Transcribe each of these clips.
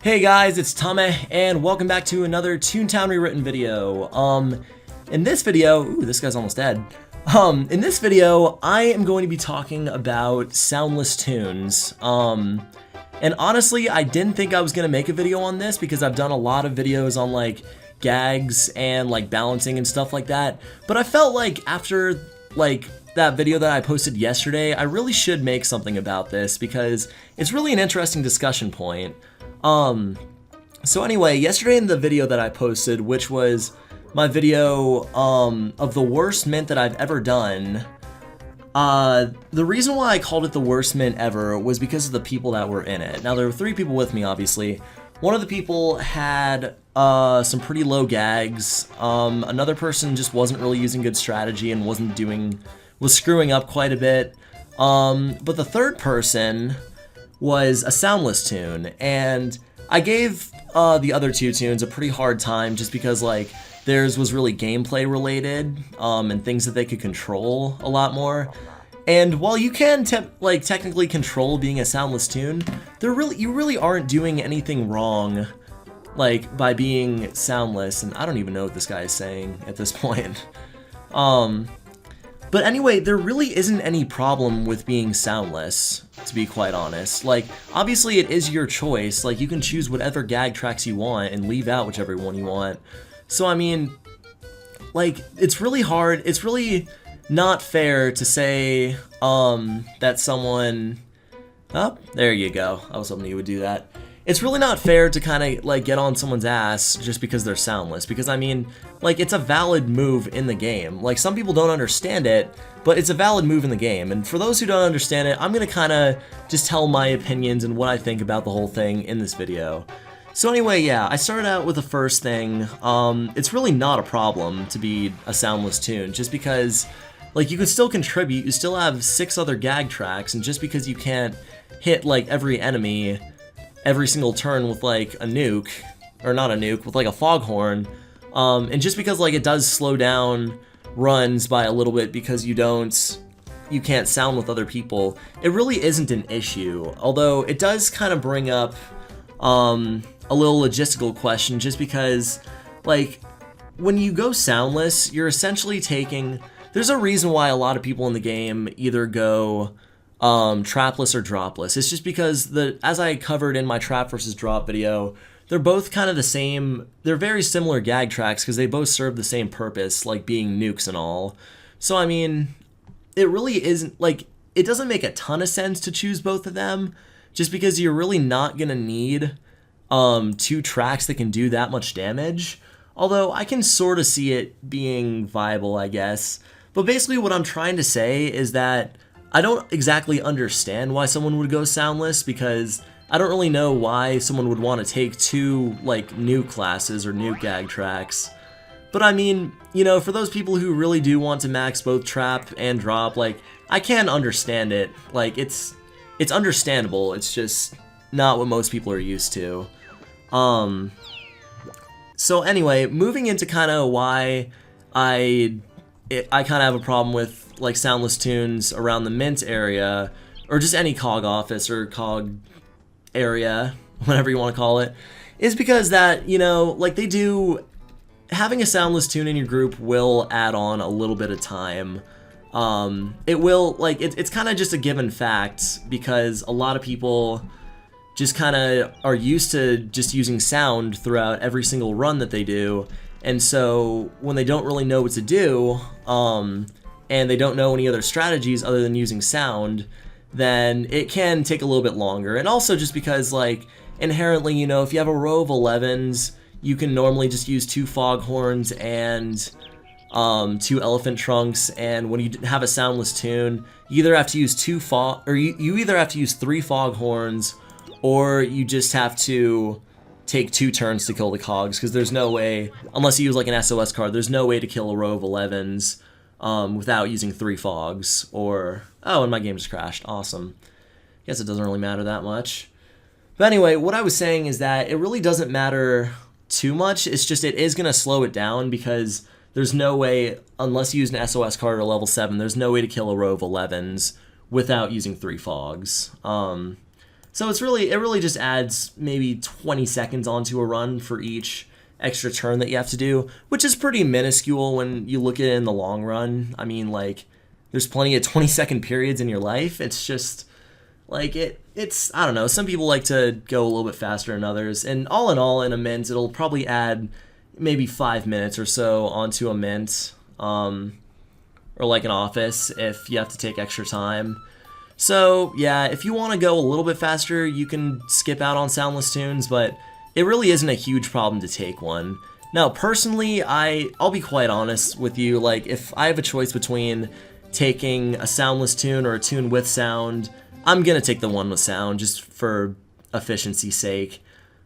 Hey guys, it's Tommeh, and welcome back to another ToonTown rewritten video. In this video, ooh, this guy's almost dead. In this video, I am going to be talking about Soundless Toons. And honestly, I didn't think I was gonna make a video on this because I've done a lot of videos on like gags and like balancing and stuff like that. But I felt like after like that video that I posted yesterday, I really should make something about this because it's really an interesting discussion point. So anyway, yesterday in the video that I posted, which was my video of the worst mint that I've ever done, the reason why I called it the worst mint ever was because of the people that were in it. Now, there were 3 people with me, obviously. One of the people had some pretty low gags. Another person just wasn't really using good strategy and was screwing up quite a bit. But the third person was a Soundless Toon, and I gave the other 2 tunes a pretty hard time just because like theirs was really gameplay related and things that they could control a lot more. And while you can technically control being a Soundless Toon, you really aren't doing anything wrong like by being soundless, and I don't even know what this guy is saying at this point. But anyway, there really isn't any problem with being soundless, to be quite honest. Like, obviously it is your choice, like you can choose whatever gag tracks you want and leave out whichever one you want. So I mean, like, it's really hard, it's really not fair to say, that someone, oh, there you go, I was hoping you would do that. It's really not fair to kind of like get on someone's ass just because they're soundless, because I mean, like, it's a valid move in the game. Like, some people don't understand it, but it's a valid move in the game. And for those who don't understand it, I'm gonna kind of just tell my opinions and what I think about the whole thing in this video. So anyway, yeah, I started out with the first thing. It's really not a problem to be a Soundless Toon, just because like you could still contribute, you still have 6 other gag tracks, and just because you can't hit like every enemy every single turn with like a nuke, or not a nuke, with like a foghorn, and just because like it does slow down runs by a little bit because you can't sound with other people, it really isn't an issue. Although it does kind of bring up a little logistical question, just because like when you go soundless, you're essentially there's a reason why a lot of people in the game either go trapless or dropless. It's just because as I covered in my trap versus drop video, they're both kind of the same. They're very similar gag tracks because they both serve the same purpose, like being nukes and all. So I mean, it really isn't like, it doesn't make a ton of sense to choose both of them, just because you're really not gonna need 2 tracks that can do that much damage. Although I can sort of see it being viable, I guess. But basically what I'm trying to say is that I don't exactly understand why someone would go soundless, because I don't really know why someone would want to take 2 like nuke classes or nuke gag tracks. But I mean, you know, for those people who really do want to max both trap and drop, like, I can understand it. Like, it's understandable, it's just not what most people are used to. So anyway, moving into kind of why I kind of have a problem with like Soundless Toons around the mint area, or just any cog office or cog area, whatever you want to call it, is because that, you know, like having a Soundless Toon in your group will add on a little bit of time. It will, like, it's kind of just a given fact, because a lot of people just kind of are used to just using sound throughout every single run that they do. And so when they don't really know what to do, and they don't know any other strategies other than using sound, then it can take a little bit longer. And also just because, like, inherently, you know, if you have a row of 11s, you can normally just use 2 foghorns and 2 elephant trunks. And when you have a Soundless Toon, you either have to use you either have to use 3 foghorns, or you just have to take 2 turns to kill the cogs, because there's no way, unless you use like an SOS card, there's no way to kill a row of 11s without using 3 fogs, or, oh, and my game just crashed, awesome. Guess it doesn't really matter that much. But anyway, what I was saying is that it really doesn't matter too much, it's just it is going to slow it down, because there's no way, unless you use an SOS card or level 7, there's no way to kill a row of 11s without using 3 fogs. So it really just adds maybe 20 seconds onto a run for each extra turn that you have to do, which is pretty minuscule when you look at it in the long run. I mean, like, there's plenty of 20-second periods in your life. It's just like it's I don't know. Some people like to go a little bit faster than others, and all in all, in a mint, it'll probably add maybe 5 minutes or so onto a mint, or like an office if you have to take extra time. So yeah, if you want to go a little bit faster, you can skip out on Soundless Toons, but it really isn't a huge problem to take one. Now, personally, I'll be quite honest with you. Like, if I have a choice between taking a soundless tune or a tune with sound, I'm gonna take the one with sound just for efficiency's sake.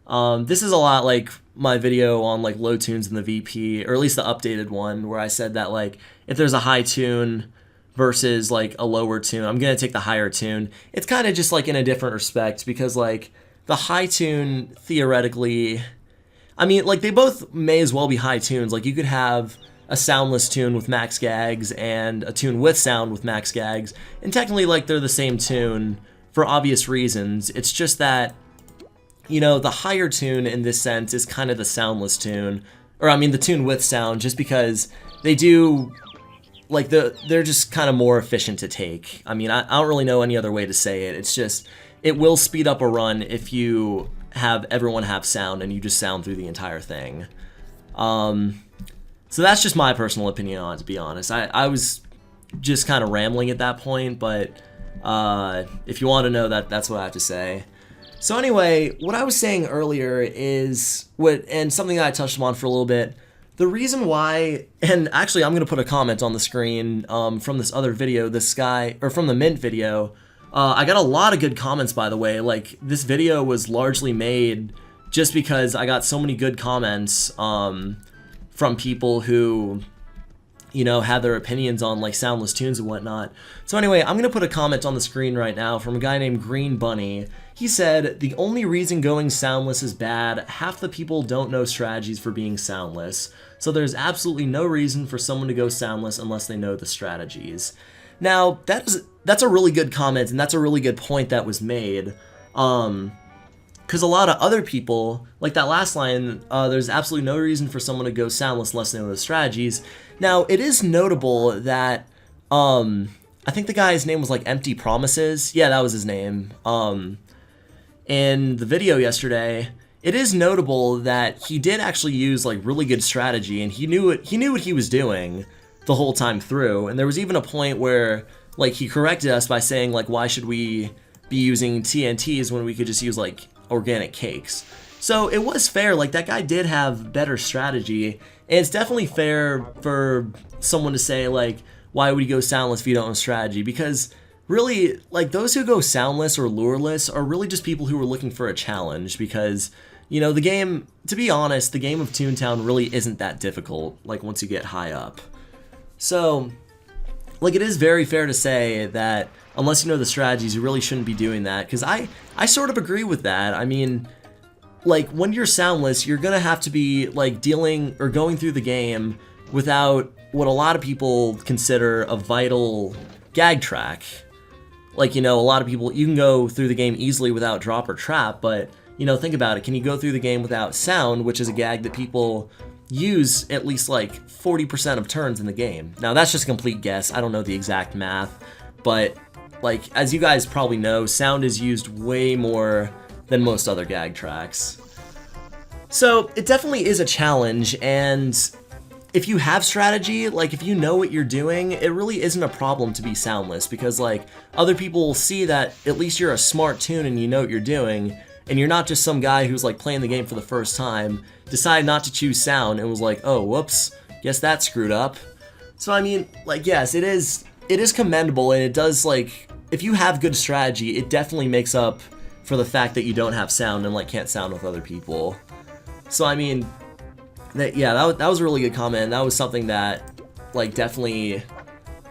This is a lot like my video on like low tunes in the VP, or at least the updated one, where I said that like if there's a high tune versus like a lower tune, I'm gonna take the higher tune. It's kind of just like in a different respect, because like the high tune theoretically, I mean, like they both may as well be high tunes. Like you could have a soundless tune with max gags and a tune with sound with max gags, and technically like they're the same tune for obvious reasons. It's just that, you know, the higher tune in this sense is kind of the soundless tune, or I mean the tune with sound, just because they do, like, they're just kind of more efficient to take. I mean, I don't really know any other way to say it. It's just, it will speed up a run if you have everyone have sound and you just sound through the entire thing. So that's just my personal opinion on it, to be honest. I was just kind of rambling at that point, but if you want to know, that's what I have to say. So anyway, what I was saying earlier is and something that I touched on for a little bit. The reason why, and actually I'm going to put a comment on the screen from this other video, from the Mint video. I got a lot of good comments, by the way. Like, this video was largely made just because I got so many good comments from people who, you know, had their opinions on like Soundless Toons and whatnot. So anyway, I'm going to put a comment on the screen right now from a guy named Green Bunny. He said, "The only reason going soundless is bad, half the people don't know strategies for being soundless. So there's absolutely no reason for someone to go soundless unless they know the strategies." Now, that's a really good comment, and that's a really good point that was made. Because a lot of other people, like that last line, there's absolutely no reason for someone to go soundless unless they know the strategies. Now, it is notable that, I think the guy's name was like Empty Promises. Yeah, that was his name. In the video yesterday, it is notable that he did actually use like really good strategy, and he knew what he was doing the whole time through. And there was even a point where like he corrected us by saying like, why should we be using TNTs when we could just use like organic cakes? So it was fair. Like, that guy did have better strategy, and it's definitely fair for someone to say like, why would you go soundless if you don't have strategy? Because really, like, those who go soundless or lureless are really just people who are looking for a challenge, because, you know, the game, to be honest, the game of ToonTown really isn't that difficult, like, once you get high up. So, like, it is very fair to say that unless you know the strategies, you really shouldn't be doing that, because I sort of agree with that. I mean, like, when you're soundless, you're gonna have to be, like, dealing or going through the game without what a lot of people consider a vital gag track. Like, you know, a lot of people, you can go through the game easily without drop or trap, but, you know, think about it. Can you go through the game without sound, which is a gag that people use at least like 40% of turns in the game? Now, that's just a complete guess. I don't know the exact math, but like, as you guys probably know, sound is used way more than most other gag tracks. So it definitely is a challenge, and if you have strategy, like if you know what you're doing, it really isn't a problem to be soundless, because like other people will see that at least you're a smart tune and you know what you're doing, and you're not just some guy who's like playing the game for the first time, decided not to choose sound and was like, oh, whoops, guess that screwed up. So I mean, like, yes, it is commendable, and it does, like, if you have good strategy, it definitely makes up for the fact that you don't have sound and like can't sound with other people. So I mean, that was a really good comment. That was something that like definitely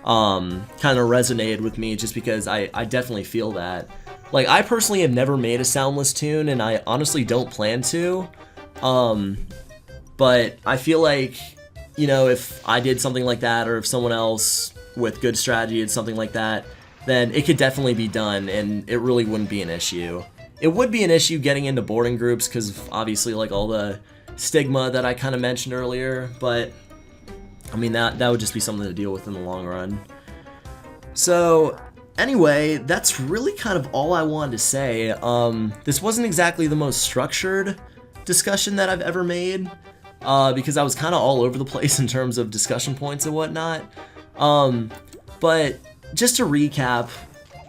kind of resonated with me, just because I definitely feel that. Like, I personally have never made a soundless tune, and I honestly don't plan to. But I feel like, you know, if I did something like that, or if someone else with good strategy did something like that, then it could definitely be done, and it really wouldn't be an issue. It would be an issue getting into boarding groups because of obviously like all the stigma that I kind of mentioned earlier, but I mean that would just be something to deal with in the long run. So anyway, that's really kind of all I wanted to say. This wasn't exactly the most structured discussion that I've ever made, because I was kind of all over the place in terms of discussion points and whatnot. But just to recap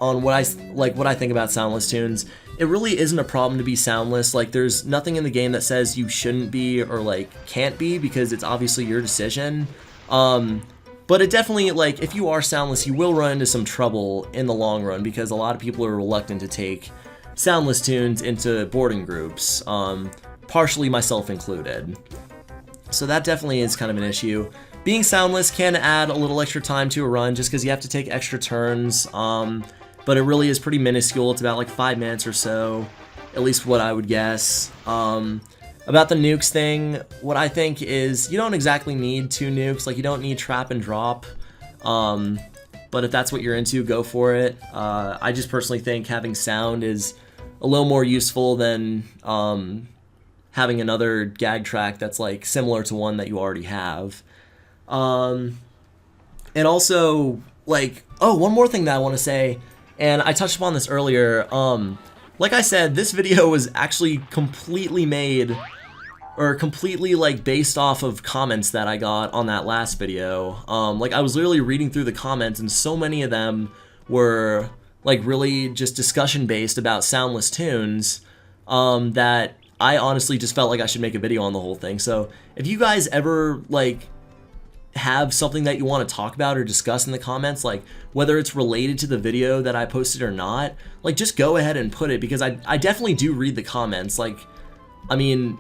on what I think about Soundless Toons, it really isn't a problem to be soundless. Like, there's nothing in the game that says you shouldn't be or like can't be, because it's obviously your decision. But it definitely, like, if you are soundless, you will run into some trouble in the long run, because a lot of people are reluctant to take Soundless Toons into boarding groups, partially myself included. So that definitely is kind of an issue. Being soundless can add a little extra time to a run just because you have to take extra turns, but it really is pretty minuscule. It's about like 5 minutes or so, at least what I would guess. About the nukes thing, what I think is you don't exactly need 2 nukes. Like, you don't need trap and drop, but if that's what you're into, go for it. I just personally think having sound is a little more useful than having another gag track that's like similar to one that you already have. And also, like, oh, one more thing that I want to say, and I touched upon this earlier. Like I said, this video was actually completely made, or completely like based off of comments that I got on that last video. Like, I was literally reading through the comments, and so many of them were like really just discussion based about Soundless Toons, that I honestly just felt like I should make a video on the whole thing. So if you guys ever like have something that you want to talk about or discuss in the comments, like whether it's related to the video that I posted or not, like just go ahead and put it, because I definitely do read the comments. Like, I mean,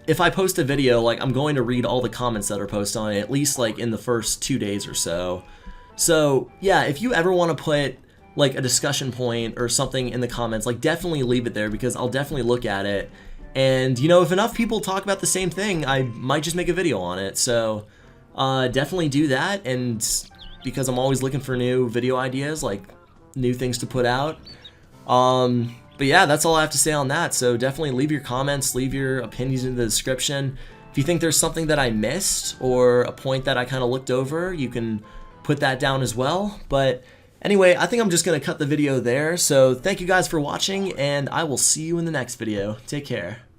if I post a video, like, I'm going to read all the comments that are posted on it, at least like in the first 2 days or so. So yeah, if you ever want to put like a discussion point or something in the comments, like definitely leave it there, because I'll definitely look at it. And you know, if enough people talk about the same thing, I might just make a video on it. So definitely do that, and because I'm always looking for new video ideas, like new things to put out. But yeah, that's all I have to say on that. So definitely leave your comments, leave your opinions in the description. If you think there's something that I missed or a point that I kind of looked over, you can put that down as well. But anyway, I think I'm just going to cut the video there. So thank you guys for watching, and I will see you in the next video. Take care.